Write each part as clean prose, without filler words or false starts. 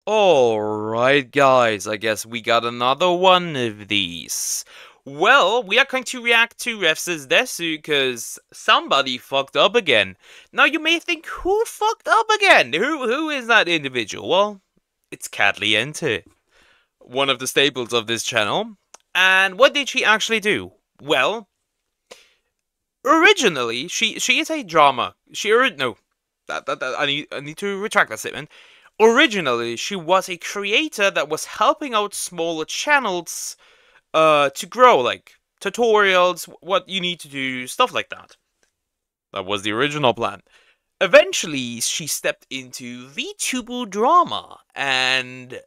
Alright guys, I guess we got another one of these. Well, we are going to react to Ref's desu because somebody fucked up again. Now you may think, who fucked up again? Who is that individual? Well, it's Katliente, one of the staples of this channel. And what did she actually do? Well, originally, she is a drama. No, I need to retract that statement. Originally, she was a creator that was helping out smaller channels to grow, like tutorials, what you need to do, stuff like that. That was the original plan. Eventually, she stepped into VTuber drama, and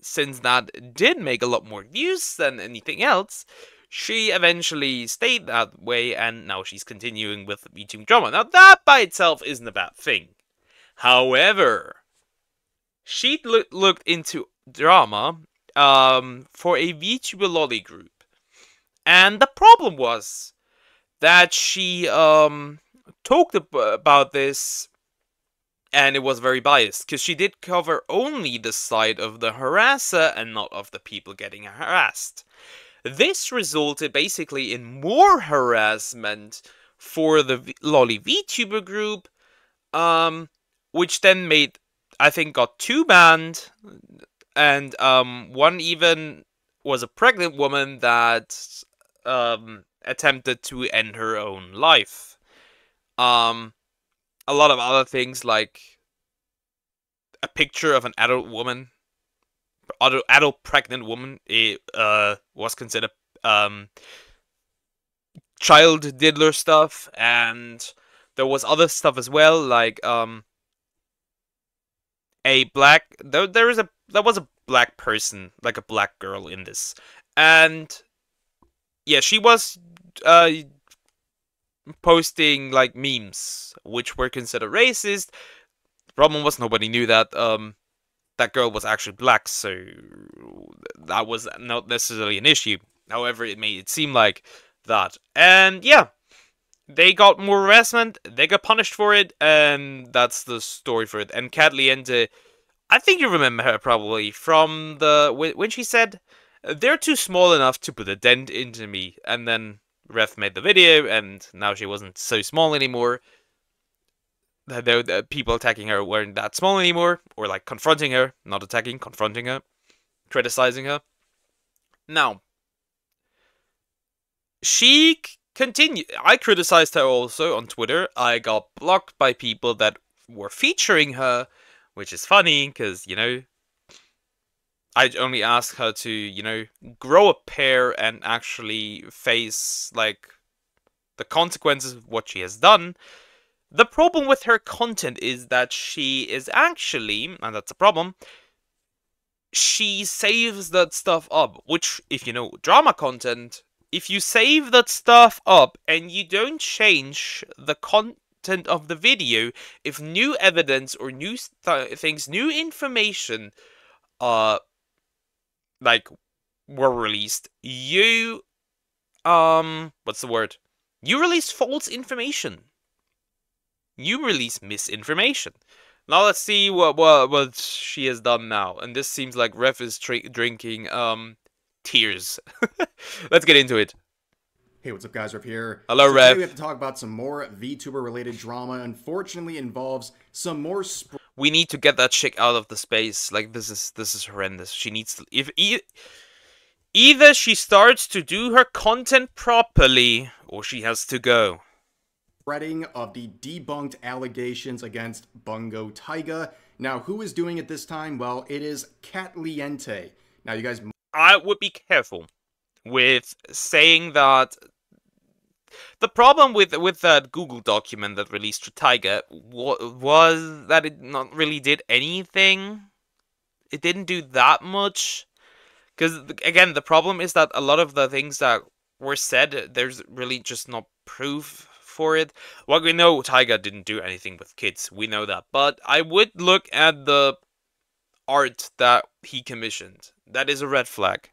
since that did make a lot more views than anything else, she eventually stayed that way, and now she's continuing with VTuber drama. Now, that by itself isn't a bad thing. However, she looked into drama for a VTuber lolly group. And the problem was that she talked about this, and it was very biased, because she did cover only the side of the harasser and not of the people getting harassed. This resulted basically in more harassment for the lolly VTuber group, which then made, I think, got 2 banned, and one even was a pregnant woman that attempted to end her own life. A lot of other things, like a picture of an adult woman, adult pregnant woman, was considered child diddler stuff, and there was other stuff as well, like there was a black person, like a black girl in this, and yeah, she was posting like memes which were considered racist. The problem was nobody knew that that girl was actually black, so that was not necessarily an issue. However, it made it seem like that, and yeah, they got more harassment, they got punished for it, and that's the story for it. And Katliente, I think you remember her probably from when she said, "They're too small enough to put a dent into me," and then Ref made the video, and now she wasn't so small anymore. The people attacking her weren't that small anymore, or like confronting her, not attacking, confronting her, criticizing her. Now, she continued. I criticized her also on Twitter. I got blocked by people that were featuring her, which is funny, because, you know, I only asked her to, you know, grow a pair and actually face, like, the consequences of what she has done. The problem with her content is that she is actually, and that's a problem, she saves that stuff up, which, if you know drama content, if you save that stuff up and you don't change the content of the video, if new evidence or new things, new information, like, were released, you, what's the word? You release false information. You release misinformation. Now let's see what she has done now. And this seems like Ref is drinking, tears. Let's get into it. Hey, what's up guys, Ref here. Hello, so Ref. Today we have to talk about some more VTuber related drama. Unfortunately, involves some more we need to get that chick out of the space. Like, this is horrendous. She needs to, either she starts to do her content properly, or she has to go. Spreading of the debunked allegations against Bungo Taiga. Now, who is doing it this time? Well, it is Katliente. Now, you guys, I would be careful with saying that. The problem with that Google document that released to Taiga was that it not really did anything. It didn't do that much. Because, again, the problem is that a lot of the things that were said, there's really just not proof for it. Well, we know Taiga didn't do anything with kids. We know that. But I would look at the art that he commissioned. That is a red flag.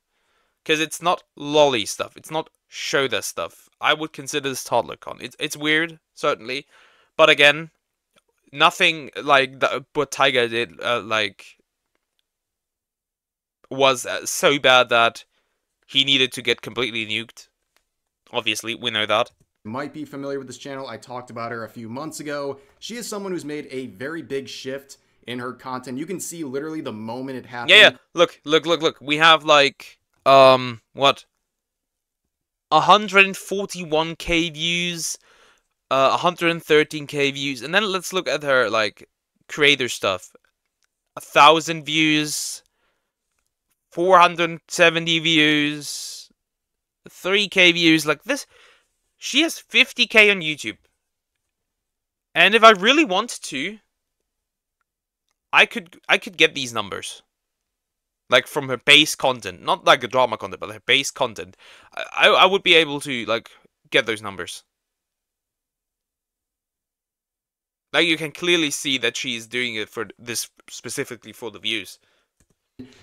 Because it's not lolly stuff. It's not Shoda stuff. I would consider this toddler con. It's weird, certainly. But again, nothing like what Taiga did, like, was so bad that he needed to get completely nuked. Obviously, we know that. Might be familiar with this channel. I talked about her a few months ago. She is someone who's made a very big shift in her content. You can see literally the moment it happened. Yeah. Look. We have like what? 141k views, 113k views, and then let's look at her like creator stuff. 1,000 views, 470 views, 3k views. Like this, she has 50k on YouTube. And if I really wanted to, I could get these numbers. Like from her base content, not like a drama content, but her base content. I would be able to like get those numbers. Like you can clearly see that she's doing it for this specifically for the views.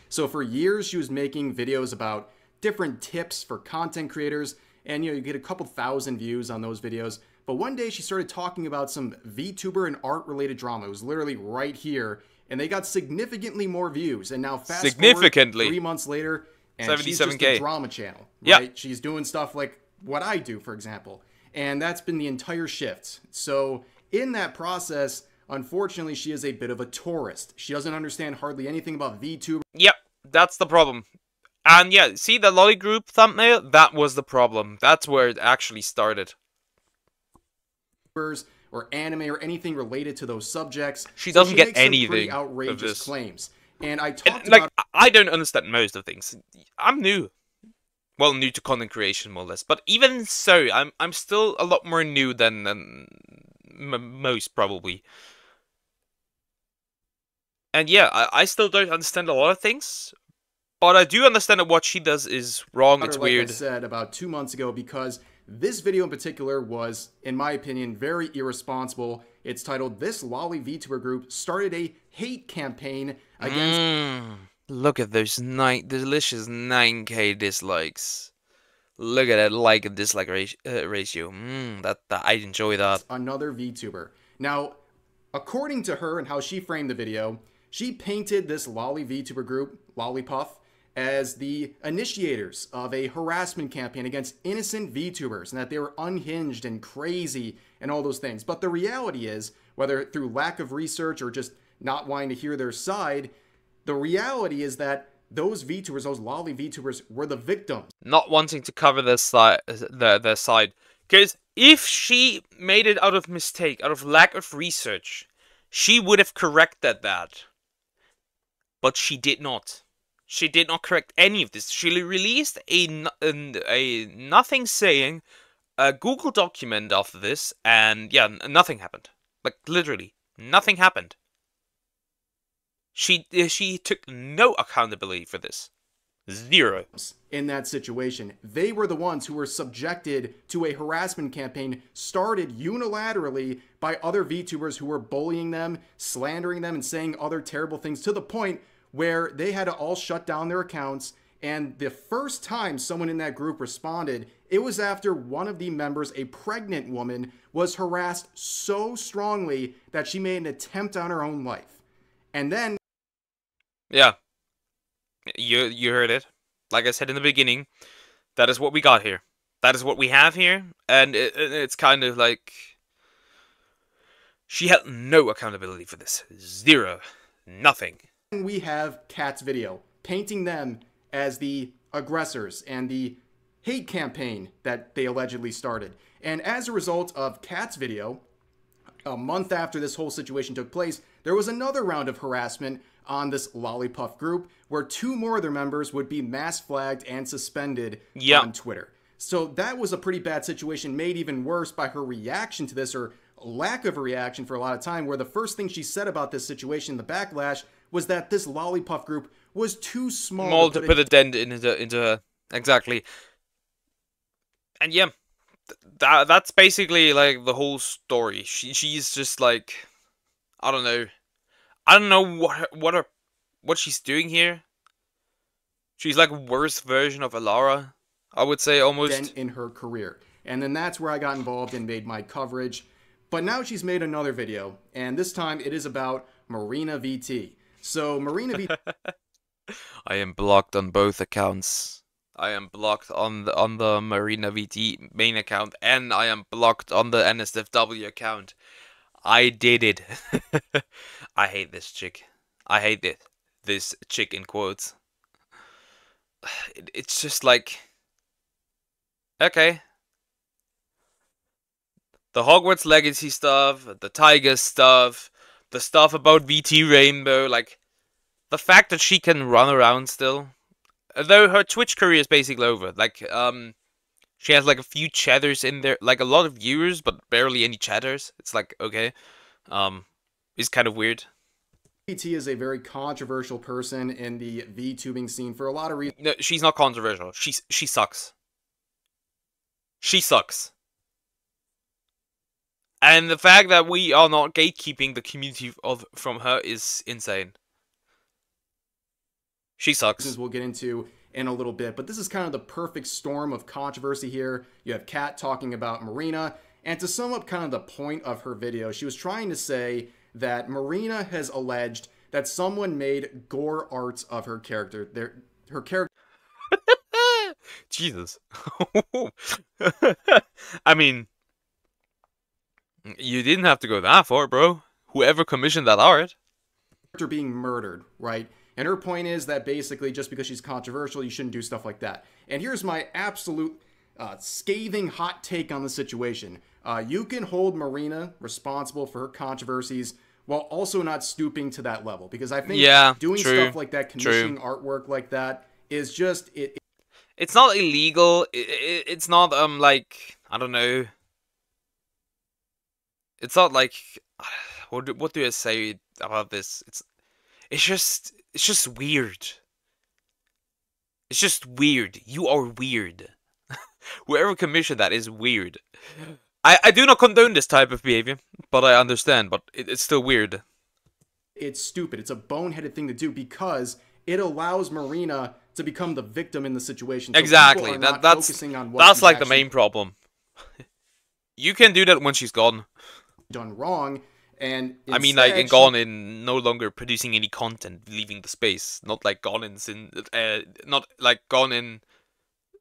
So for years she was making videos about different tips for content creators, and you get a couple thousand views on those videos. But one day she started talking about some VTuber and art related drama. It was literally right here, and they got significantly more views. And now fast forward 3 months later, and she's just a drama channel, right? Yep. She's doing stuff like what I do, for example. And that's been the entire shift. So in that process, unfortunately, she is a bit of a tourist. She doesn't understand hardly anything about VTuber. Yep, that's the problem. And yeah, see the lolly group thumbnail? That was the problem. That's where it actually started. Or anime or anything related to those subjects. She doesn't get makes anything some pretty outrageous claims. And I talked like, about... I don't understand most of things. I'm new. Well, new to content creation, more or less. But even so, I'm still a lot more new than most, probably. And yeah, I still don't understand a lot of things. But I do understand that what she does is wrong, it's weird. Like I said about 2 months ago, because this video in particular was, in my opinion, very irresponsible. It's titled, "This Lolly VTuber Group Started a Hate Campaign Against..." Look at those delicious 9k dislikes. Look at that like and dislike ratio. That I enjoy that. Another VTuber. Now, according to her and how she framed the video, she painted this Lolly VTuber group, Lollipuff, as the initiators of a harassment campaign against innocent VTubers, and that they were unhinged and crazy and all those things. But the reality is, whether through lack of research or just not wanting to hear their side, the reality is that those VTubers, those lolly VTubers, were the victims. Not wanting to cover their side. Because if she made it out of mistake, out of lack of research, she would have corrected that. But she did not. She did not correct any of this. She released a nothing saying a Google document after this, and yeah, nothing happened. Like literally, nothing happened. She took no accountability for this. Zero. In that situation, they were the ones who were subjected to a harassment campaign started unilaterally by other VTubers who were bullying them, slandering them, and saying other terrible things, to the point where they had to all shut down their accounts. And the first time someone in that group responded, it was after one of the members, a pregnant woman, was harassed so strongly that she made an attempt on her own life. And then... Yeah. You heard it. Like I said in the beginning, that is what we got here. That is what we have here. And it's kind of like... She had no accountability for this. Zero. Nothing. We have Kat's video, painting them as the aggressors and the hate campaign that they allegedly started. And as a result of Kat's video, a month after this whole situation took place, there was another round of harassment on this Lollipuff group, where 2 more of their members would be mass flagged and suspended on Twitter. So that was a pretty bad situation, made even worse by her reaction to this, or lack of a reaction for a lot of time, where the first thing she said about this situation, the backlash, was that this Lollipuff group was too small to put a dent into her. Exactly. And yeah, that's basically like the whole story. She's just like, I don't know what she's doing here. She's like a worse version of Alara, I would say, almost. In her career. And then that's where I got involved and made my coverage. But now she's made another video, and this time it is about Marina VT. So Marina VT... I am blocked on both accounts. I am blocked on the Marina VT main account, and I am blocked on the NSFW account. I did it. I hate this chick. I hate it. This chick in quotes. It's just like, okay, the Hogwarts Legacy stuff, the Tiger stuff, the stuff about VT Rainbow, like the fact that she can run around still. Though her Twitch career is basically over. Like, she has like a few chatters in there, like a lot of viewers, but barely any chatters. It's like, okay, it's kind of weird. PT is a very controversial person in the VTubing scene for a lot of reasons. No, she's not controversial. She sucks. She sucks. And the fact that we are not gatekeeping the community from her is insane. She sucks. We'll get into in a little bit, but this is kind of the perfect storm of controversy here. You have Kat talking about Marina, and to sum up kind of the point of her video, she was trying to say that Marina has alleged that someone made gore arts of her character. Her character. Jesus. I mean, you didn't have to go that far, bro. Whoever commissioned that art. Being murdered, right? And her point is that basically just because she's controversial, you shouldn't do stuff like that. And here's my absolute scathing hot take on the situation. You can hold Marina responsible for her controversies while also not stooping to that level. Because I think doing stuff like that, commissioning artwork like that, is just... It's not illegal. It's not, like, I don't know. It's not like... What do I say about this? It's just weird. It's just weird. You are weird. Whoever commissioned that is weird. I do not condone this type of behavior, but I understand, but it's still weird. It's stupid. It's a boneheaded thing to do because it allows Marina to become the victim in the situation. So exactly. That's like the main problem. You can do that when she's gone. Done wrong. And I mean, like, gone in no longer producing any content, leaving the space. Not like gone in not like gone in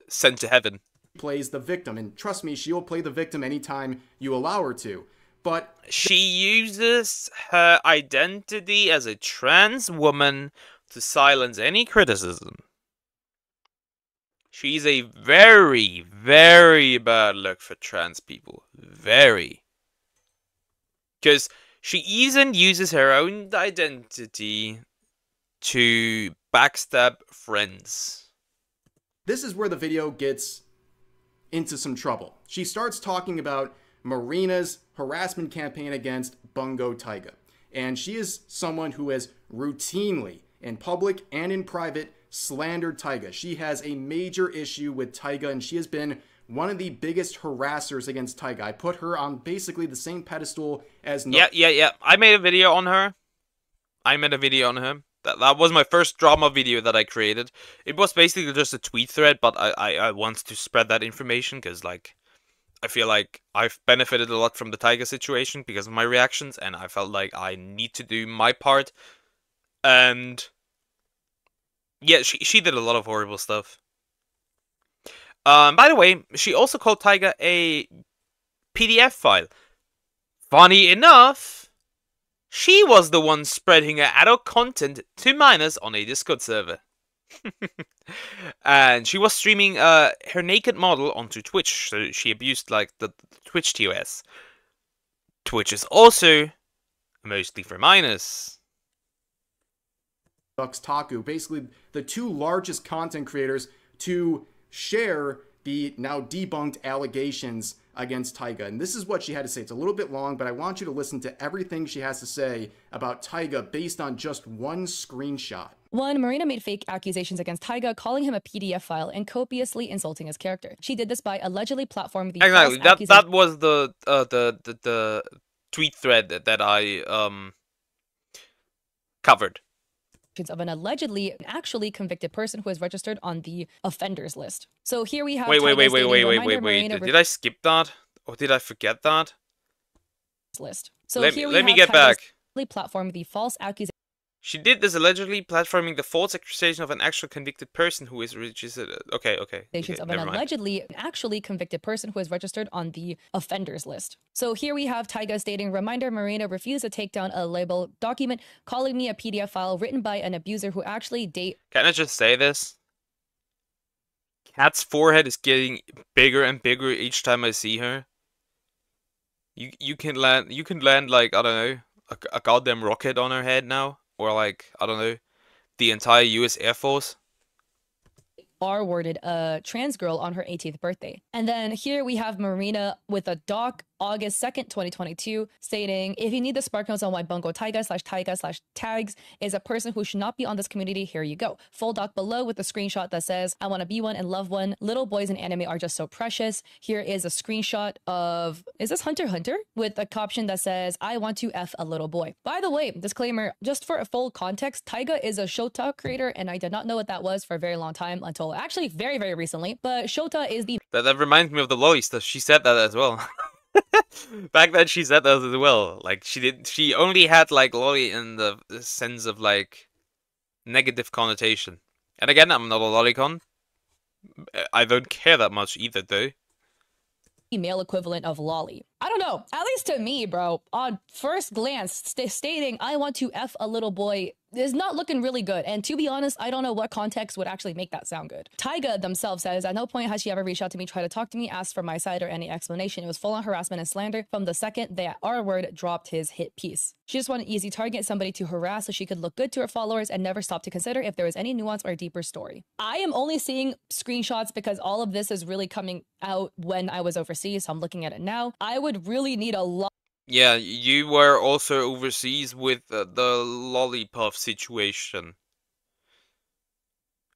sent to heaven. Plays the victim, and trust me, she'll play the victim anytime you allow her to. But she uses her identity as a trans woman to silence any criticism. She's a very, very bad look for trans people. Very. Because she even uses her own identity to backstab friends. This is where the video gets into some trouble. She starts talking about Marina's harassment campaign against Bungo Taiga. And she is someone who has routinely, in public and in private, slandered Taiga. She has a major issue with Taiga, and she has been one of the biggest harassers against Taiga. I put her on basically the same pedestal as... Yeah. I made a video on her. That was my first drama video that I created. It was basically just a tweet thread, but I want to spread that information because, like, I feel like I've benefited a lot from the Taiga situation because of my reactions, and I felt like I need to do my part. And yeah, she did a lot of horrible stuff. By the way, she also called Taiga a PDF file. Funny enough, she was the one spreading her adult content to minors on a Discord server. And she was streaming her naked model onto Twitch, so she abused, like, the Twitch TOS. Twitch is also mostly for minors. Taku, basically the two largest content creators to share the now debunked allegations against Taiga. And this is what she had to say. It's a little bit long, but I want you to listen to everything she has to say about Taiga based on just one screenshot. 1. Marina made fake accusations against Taiga, calling him a PDF file and copiously insulting his character. She did this by allegedly platforming the that was the tweet thread that I covered. Of an allegedly actually convicted person who is registered on the offenders list. So here we have wait. Did I skip that? Or did I forget that? List. So let me get back. Platform the false accusation She did this allegedly platforming the false accusation of an actual convicted person who is registered. Okay, Of an never mind. allegedly actually convicted person who is registered on the offenders list. So here we have Tyga stating, reminder, Marina refused to take down a label document, calling me a PDF file written by an abuser who actually Can I just say this? Kat's forehead is getting bigger and bigger each time I see her. You can land like, I don't know, a goddamn rocket on her head now, or like, I don't know, the entire US Air Force. R-worded a trans girl on her 18th birthday. And then here we have Marina with a doc August 2nd, 2022, stating, if you need the spark notes on why Bungo Taiga/tags is a person who should not be on this community, here you go. Full doc below with a screenshot that says, I want to be one and love one. Little boys in anime are just so precious. Here is a screenshot of, is this Hunter x Hunter? With a caption that says, I want to F a little boy. By the way, disclaimer, just for a full context, Taiga is a Shota creator, and I did not know what that was for a very long time until actually very, very recently. But Shota is the... That reminds me of the lolly stuff. She said that as well. Back then she said that as well. Like, she only had like lolly in the sense of like negative connotation. And again, I'm not a lolicon. I don't care that much either, though. Male equivalent of lolly. I don't know. At least to me, bro, on first glance, stating I want to F a little boy is not looking really good. And to be honest, I don't know what context would actually make that sound good. Taiga themselves says, at no point has she ever reached out to me, tried to talk to me, asked for my side or any explanation. It was full on harassment and slander from the second that R-word dropped his hit piece. She just wanted an easy target, somebody to harass so she could look good to her followers and never stop to consider if there was any nuance or deeper story. I am only seeing screenshots because all of this is really coming out when I was overseas, so I'm looking at it now. I would really need a lot. Yeah, you were also overseas with the lollipop situation,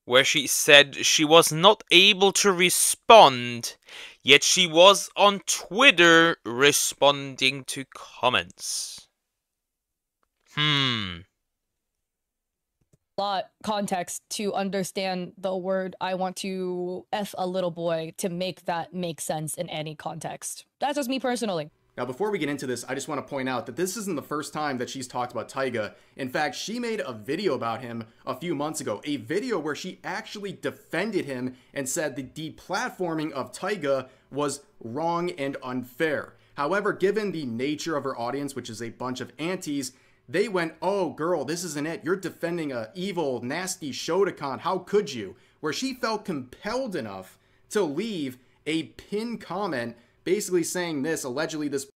where she said she was not able to respond, yet she was on Twitter responding to comments. Lot context to understand the word I want to F a little boy to make that make sense in any context. That's just me personally. Now, before we get into this, I just want to point out that this isn't the first time that she's talked about Taiga. In fact, she made a video about him a few months ago, a video where she actually defended him and said the deplatforming of Taiga was wrong and unfair. However, given the nature of her audience, which is a bunch of aunties, they went, oh girl, this isn't it. You're defending a evil, nasty Shotokan. How could you? Where she felt compelled enough to leave a pinned comment basically saying this, allegedly this...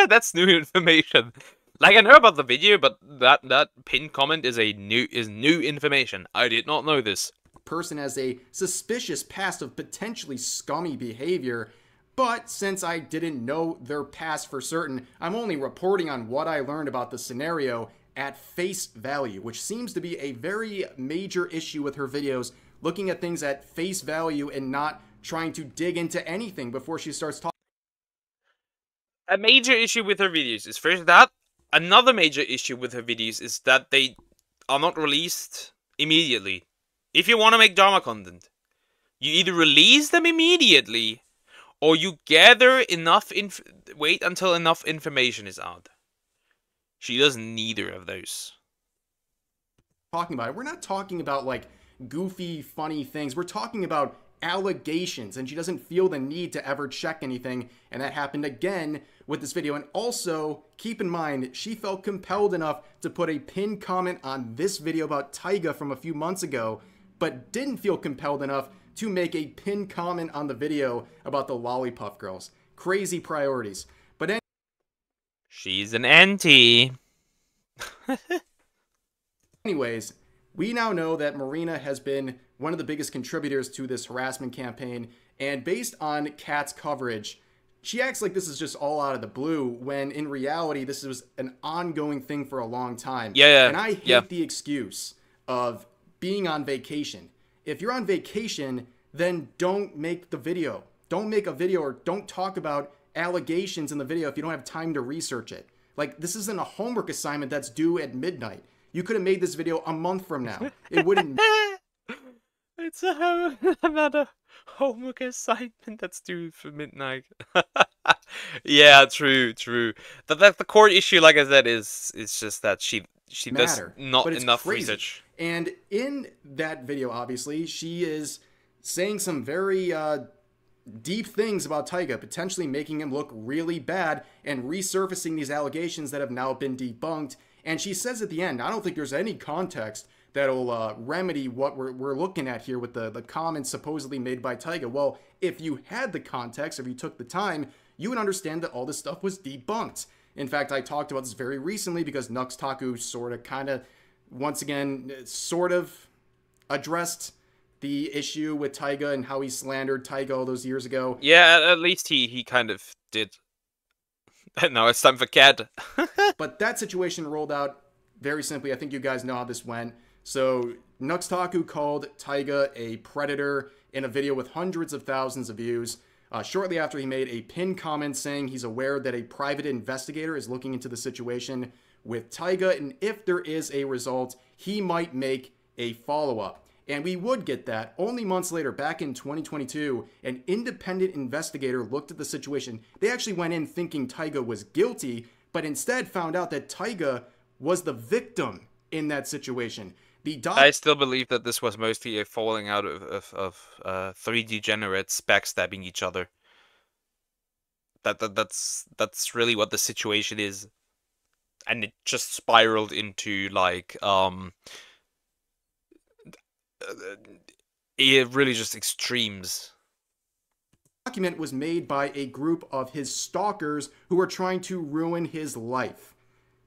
That's new information. Like, I know about the video, but that pinned comment is new information. I did not know this. Person has a suspicious past of potentially scummy behavior, but since I didn't know their past for certain, I'm only reporting on what I learned about the scenario at face value, which seems to be a very major issue with her videos, looking at things at face value and not trying to dig into anything before she starts talking. A major issue with her videos is first that. Another major issue with her videos is that they are not released immediately. If you want to make drama content, you either release them immediately, or you gather enough wait until enough information is out. She does neither of those. Talking about it. We're not talking about like goofy, funny things. We're talking about allegations, and she doesn't feel the need to ever check anything, and that happened again with this video. And also, keep in mind, she felt compelled enough to put a pinned comment on this video about Taiga from a few months ago, but didn't feel compelled enough to make a pinned comment on the video about the Lollipop Girls. Crazy priorities. But she's an auntie. anyways, we now know that Marina has been one of the biggest contributors to this harassment campaign, and based on Kat's coverage, she acts like this is just all out of the blue, when in reality, this was an ongoing thing for a long time. Yeah. And I hate the excuse of being on vacation. If you're on vacation, then don't make the video. Don't make a video, or don't talk about allegations in the video if you don't have time to research it. Like, this isn't a homework assignment that's due at midnight. You could have made this video a month from now. It wouldn't... It's another homework assignment that's due for midnight. Yeah, true, true. The core issue, like I said, is just that she does Matter, but not it's enough crazy. research. And in that video, obviously, she is saying some very deep things about Tyga, potentially making him look really bad and resurfacing these allegations that have now been debunked. And she says at the end, I don't think there's any context that'll remedy what we're looking at here with the comments supposedly made by Tyga. Well, if you had the context, if you took the time, you would understand that all this stuff was debunked. In fact, I talked about this very recently because Nux Taku sort of kind of, once again, sort of addressed the issue with Tyga and how he slandered Tyga all those years ago. Yeah, at least he kind of did. Now it's time for Cat. But that situation rolled out very simply. I think you guys know how this went. So Nux Taku called Tyga a predator in a video with hundreds of thousands of views. Shortly after, he made a pinned comment saying he's aware that a private investigator is looking into the situation with Tyga, and if there is a result, he might make a follow-up. And we would get that. Only months later, back in 2022, an independent investigator looked at the situation. They actually went in thinking Tyga was guilty, but instead found out that Tyga was the victim in that situation. I still believe that this was mostly a falling out of three degenerates backstabbing each other. That's really what the situation is, and it just spiraled into like it really just extremes. Document was made by a group of his stalkers who were trying to ruin his life.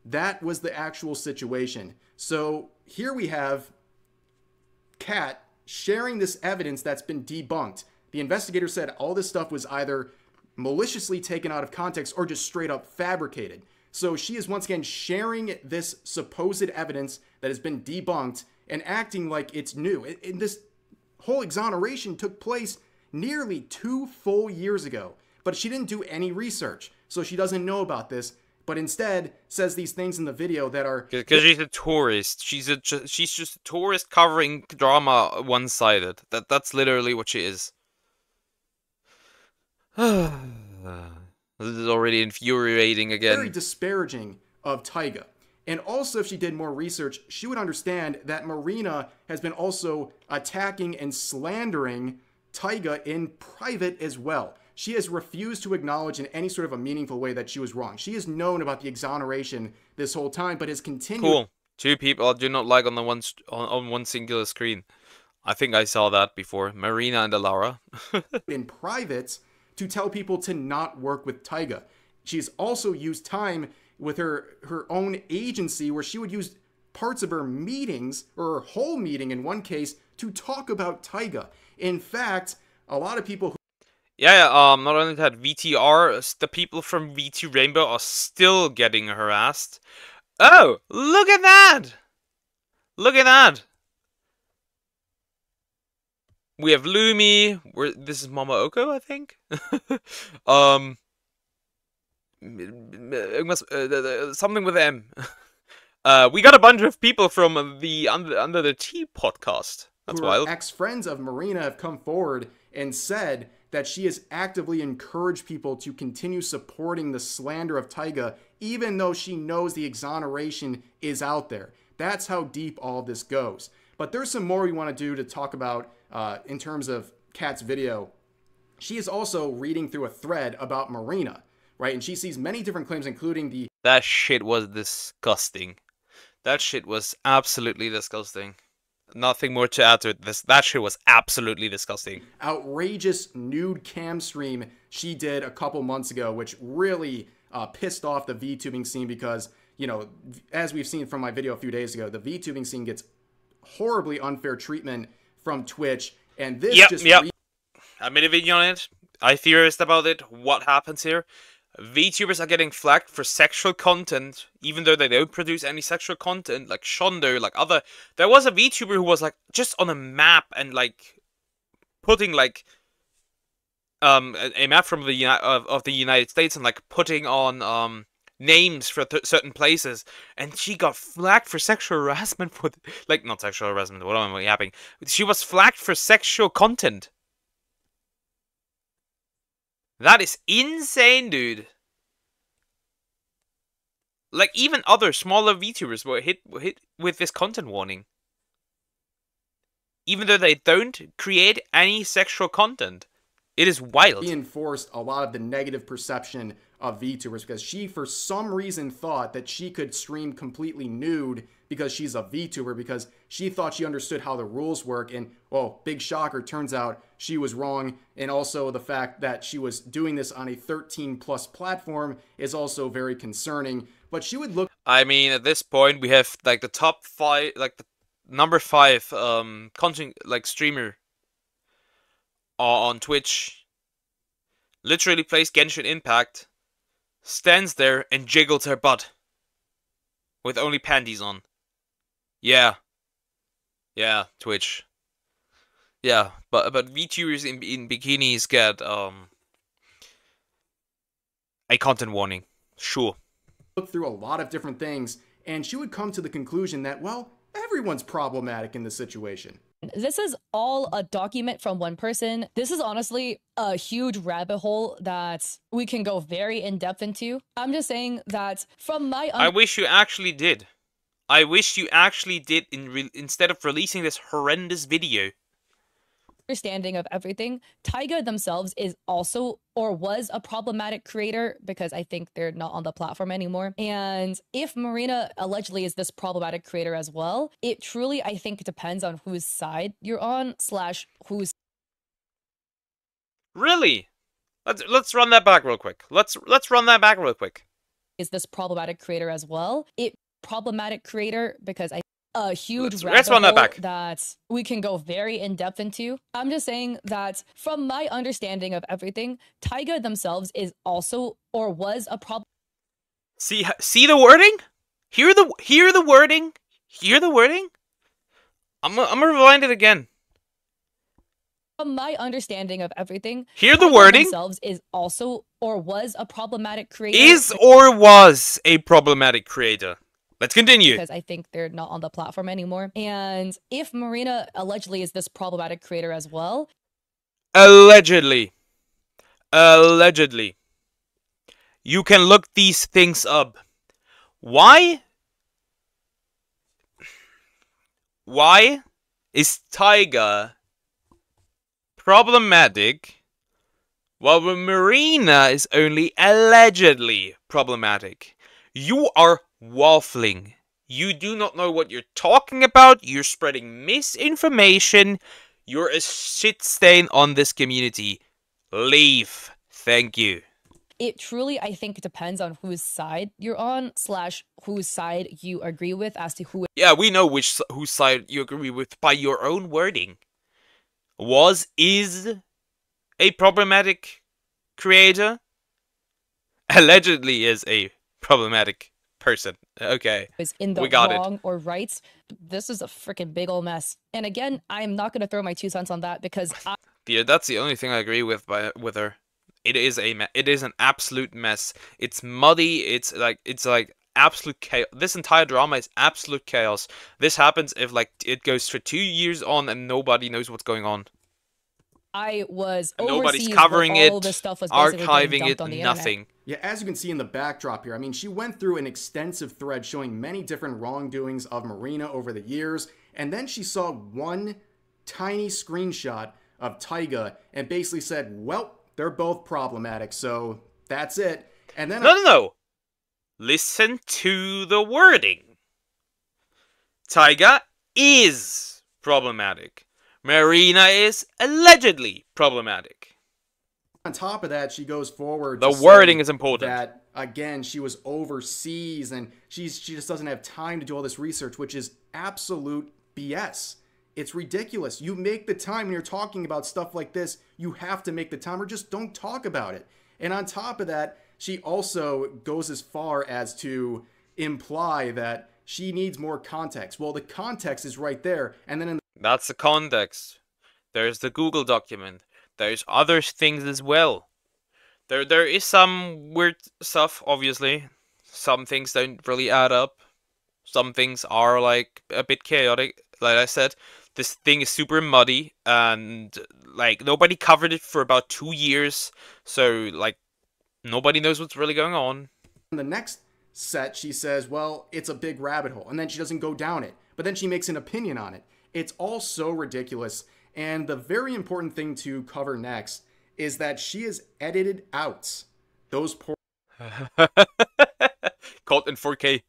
That was the actual situation. So here we have Kat sharing this evidence that's been debunked. The investigator said all this stuff was either maliciously taken out of context or just straight up fabricated. So she is once again sharing this supposed evidence that has been debunked and acting like it's new. And this whole exoneration took place nearly 2 full years ago. But she didn't do any research, so she doesn't know about this. But instead says these things in the video that are because she's a tourist. She's just a tourist covering drama one-sided. That's literally what she is. This is already infuriating again. Very disparaging of Tyga. And also, if she did more research, she would understand that Marina has been also attacking and slandering Tyga in private as well. She has refused to acknowledge in any sort of a meaningful way that she was wrong. She has known about the exoneration this whole time, but has continued. Cool. Two people I do not like on the on one singular screen. I think I saw that before. Marina and Alara. in private to tell people to not work with Tyga. She's also used time with her own agency where she would use parts of her meetings, or her whole meeting in one case, to talk about Tyga. In fact, a lot of people who Yeah, not only that, VTR, the people from VT Rainbow are still getting harassed. Oh, look at that! Look at that! We have Lumi, this is Mama Oko, I think? Something with M. We got a bunch of people from the Under the Tea podcast. That's wild. Ex-friends of Marina have come forward and said that she has actively encouraged people to continue supporting the slander of Tyga, even though she knows the exoneration is out there. That's how deep all this goes. But there's some more we want to do to talk about in terms of Kat's video. She is also reading through a thread about Marina, right? And she sees many different claims, including the... That shit was disgusting. That shit was absolutely disgusting. Nothing more to add to it. That shit was absolutely disgusting. Outrageous nude cam stream she did a couple months ago, which really pissed off the VTubing scene because, you know, as we've seen from my video a few days ago, the VTubing scene gets horribly unfair treatment from Twitch, and this I made a video on it. I theorized about it. What happens here? VTubers are getting flagged for sexual content, even though they don't produce any sexual content, like Shondo, like other... There was a VTuber who was, like, just on a map and, like, putting, like, a map from the of the United States and, like, putting on, names for certain places, and she got flagged for sexual harassment for... Like, not sexual harassment, what am I yapping? She was flagged for sexual content. That is insane, dude. Like, even other smaller VTubers were hit with this content warning. Even though they don't create any sexual content. It is wild. Reinforced a lot of the negative perception of VTubers because she, for some reason, thought that she could stream completely nude because she's a VTuber, because she thought she understood how the rules work. And, well, big shocker, turns out she was wrong. And also the fact that she was doing this on a 13+ platform is also very concerning. But she would look... I mean, at this point, we have, like, the top 5, like, the number 5 content, like, streamer on Twitch. Literally plays Genshin Impact, stands there and jiggles her butt with only panties on. Yeah, Twitch. Yeah, but VTubers in bikinis get a content warning. Sure. Look through a lot of different things, and she would come to the conclusion that, well, everyone's problematic in this situation. This is all a document from one person. This is honestly a huge rabbit hole that we can go very in-depth into. I'm just saying that from my... I wish you actually did. I wish you actually did instead of releasing this horrendous video. Understanding of everything, Taiga themselves is also or was a problematic creator because I think they're not on the platform anymore. And if Marina allegedly is this problematic creator as well, it truly, I think, depends on whose side you're on / whose... Really? Let's run that back real quick. Let's run that back real quick. Is this problematic creator as well? It problematic creator because I... a huge let's run that back. That we can go very in-depth into. I'm just saying that from my understanding of everything, Taiga themselves is also or was a problem. See the wording? Hear the wording? Hear the wording? I'm gonna rewind it again. From my understanding of everything, hear the Taiga wording? Themselves is also or was a problematic creator. Is or was a problematic creator. Let's continue. Because I think they're not on the platform anymore. And if Marina allegedly is this problematic creator as well. Allegedly. You can look these things up. Why is Taiga problematic while Marina is only allegedly problematic? You are waffling. You do not know what you're talking about. You're spreading misinformation. You're a shit stain on this community. Leave. Thank you. It truly, I think, depends on whose side you're on / whose side you agree with as to who... Yeah, we know whose side you agree with by your own wording. Is a problematic creator. Allegedly is a problematic person. Okay, is in the we got wrong it. Or right. This is a freaking big old mess. And again, I'm not going to throw my 2 cents on that because yeah, that's the only thing I agree with her. It is an absolute mess. It's muddy. It's like absolute chaos. This entire drama is absolute chaos. This happens if like it goes for 2 years on and nobody knows what's going on. I was nobody's covering it, all this stuff was archiving it, on the nothing. Internet. Yeah, as you can see in the backdrop here, I mean, she went through an extensive thread showing many different wrongdoings of Marina over the years, and then she saw one tiny screenshot of Taiga and basically said, well, they're both problematic, so that's it. And then No. Listen to the wording. Taiga is problematic. Marina is allegedly problematic. On top of that, she goes forward. The wording is important. That again, she was overseas and she just doesn't have time to do all this research, which is absolute BS. It's ridiculous. You make the time when you're talking about stuff like this. You have to make the time, or just don't talk about it. And on top of that, she also goes as far as to imply that she needs more context. Well, the context is right there, and then in that's the context. There's the Google document. There's other things as well. There is some weird stuff, obviously. Some things don't really add up. Some things are like a bit chaotic. like I said, this thing is super muddy, and like nobody covered it for about 2 years, so like nobody knows what's really going on. In the next set, she says, well, it's a big rabbit hole, and then she doesn't go down it, but then she makes an opinion on it. It's all so ridiculous, and the very important thing to cover next is that she has edited out those Caught in 4K.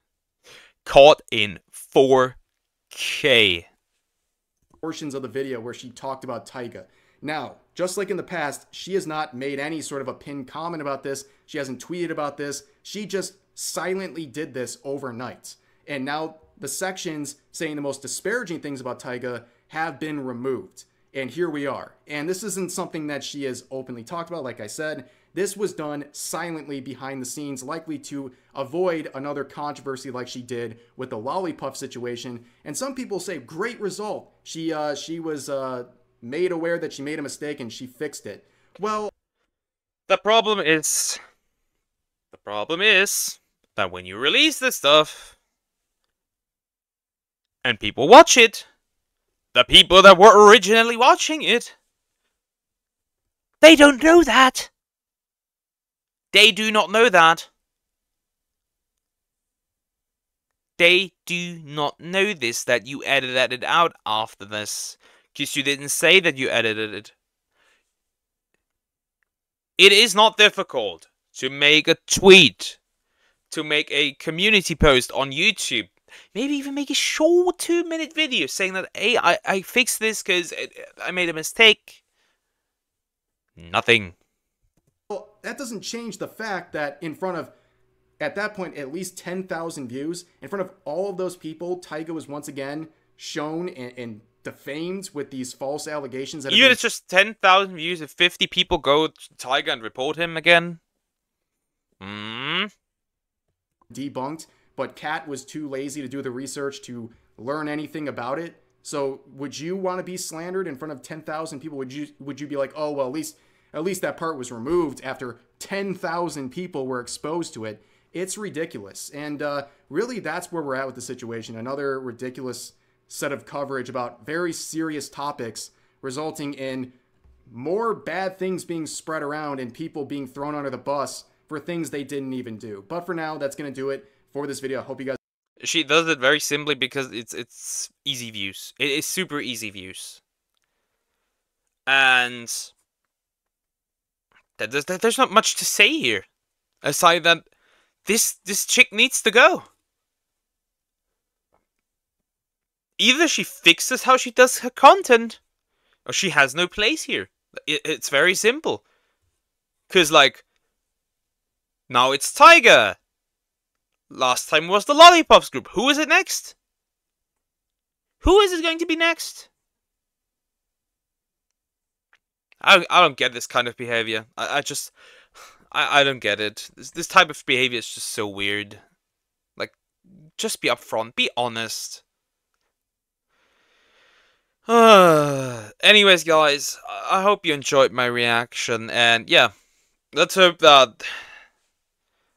Caught in 4K. portions of the video where she talked about Taiga. Now, just like in the past, she has not made any sort of a pinned comment about this. She hasn't tweeted about this. She just silently did this overnight. And now the sections saying the most disparaging things about Taiga have been removed. And here we are. And this isn't something that she has openly talked about, like I said. This was done silently behind the scenes, likely to avoid another controversy like she did with the Lollipop situation. And some people say, great result. She was made aware that she made a mistake and she fixed it. Well, the problem is that when you release this stuff and people watch it, the people that were originally watching it, they don't know that. They do not know that. They do not know this, that you edited it out after this. Because you didn't say that you edited it. It is not difficult to make a tweet, to make a community post on YouTube, maybe even make a short 2-minute video saying that, hey, I fixed this because I made a mistake. Nothing. Well, that doesn't change the fact that in front of, at that point, at least 10,000 views, in front of all of those people, Taiga was once again shown and defamed with these false allegations. That Even it's just 10,000 views, if 50 people go to Taiga and report him again. Debunked, but Kat was too lazy to do the research to learn anything about it. So would you want to be slandered in front of 10,000 people? Would you be like, oh, well, at least that part was removed after 10,000 people were exposed to it? It's ridiculous. And really, that's where we're at with the situation. Another ridiculous set of coverage about very serious topics, resulting in more bad things being spread around and people being thrown under the bus for things they didn't even do. But for now, that's going to do it for this video. I hope you guys... She does it very simply because it's easy views. It is super easy views. And there's not much to say here, aside that this chick needs to go. Either she fixes how she does her content, or she has no place here. It's very simple. Because, like, now it's Taiga. Last time was the Lollipops group. Who is it next? Who is it going to be next? I don't get this kind of behavior. I don't get it. This type of behavior is just so weird. Like, just be upfront. Be honest. Anyways, guys, I hope you enjoyed my reaction. And, yeah, let's hope that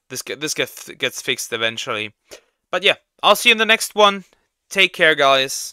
this gets fixed eventually. But, yeah, I'll see you in the next one. Take care, guys.